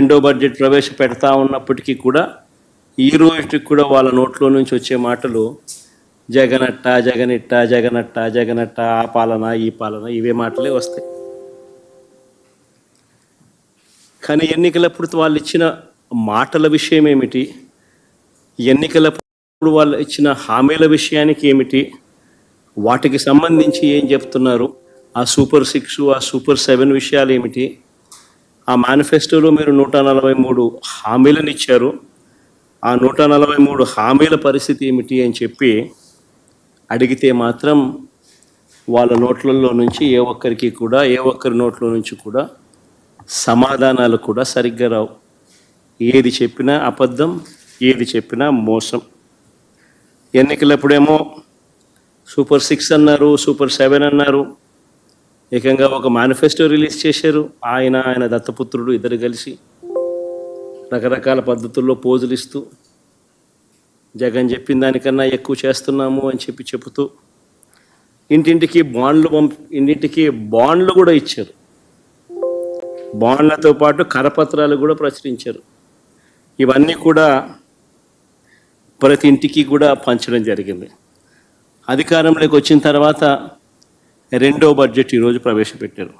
రెండో బడ్జెట్ ప్రవేశపెడతా ఉన్నప్పటికీ కూడా ఈ రోజుకి కూడా వాళ్ళ నోట్లో నుంచి వచ్చే మాటలు జగనట్ట జగనిట్ట జగనట్ట జగనట్ట ఆ పాలన ఈ పాలన ఇవే మాటలే వస్తాయి. కానీ ఎన్నికలప్పుడు వాళ్ళు ఇచ్చిన మాటల విషయం ఏమిటి, ఎన్నికలప్పుడు వాళ్ళు ఇచ్చిన హామీల విషయానికి ఏమిటి, వాటికి సంబంధించి ఏం చెప్తున్నారు, ఆ సూపర్ 6 ఆ సూపర్ 7 విషయాలు ఏమిటి, ఆ మేనిఫెస్టోలో మీరు 143 హామీలను ఇచ్చారు, ఆ 143 హామీల పరిస్థితి ఏమిటి అని చెప్పి అడిగితే మాత్రం వాళ్ళ నోట్లలో నుంచి ఏ ఒక్కరి నోట్ల నుంచి కూడా సమాధానాలు కూడా సరిగ్గా రావు. ఏది చెప్పినా అబద్ధం, ఏది చెప్పినా మోసం. ఎన్నికలప్పుడేమో సూపర్ 6 అన్నారు, సూపర్ 7 అన్నారు, ఏకంగా ఒక మేనిఫెస్టో రిలీజ్ చేశారు. ఆయన దత్తపుత్రుడు ఇద్దరు కలిసి రకరకాల పద్ధతుల్లో పోజులు ఇస్తూ జగన్ చెప్పిన దానికన్నా ఎక్కువ చేస్తున్నాము అని చెబుతూ ఇంటింటికి బాండ్లు కూడా ఇచ్చారు. బాండ్లతో పాటు కరపత్రాలు కూడా ప్రచురించారు. ఇవన్నీ కూడా ప్రతి ఇంటికి కూడా పంచడం జరిగింది. అధికారంలోకి వచ్చిన తర్వాత రెండో బడ్జెట్ ఈరోజు ప్రవేశపెట్టారు.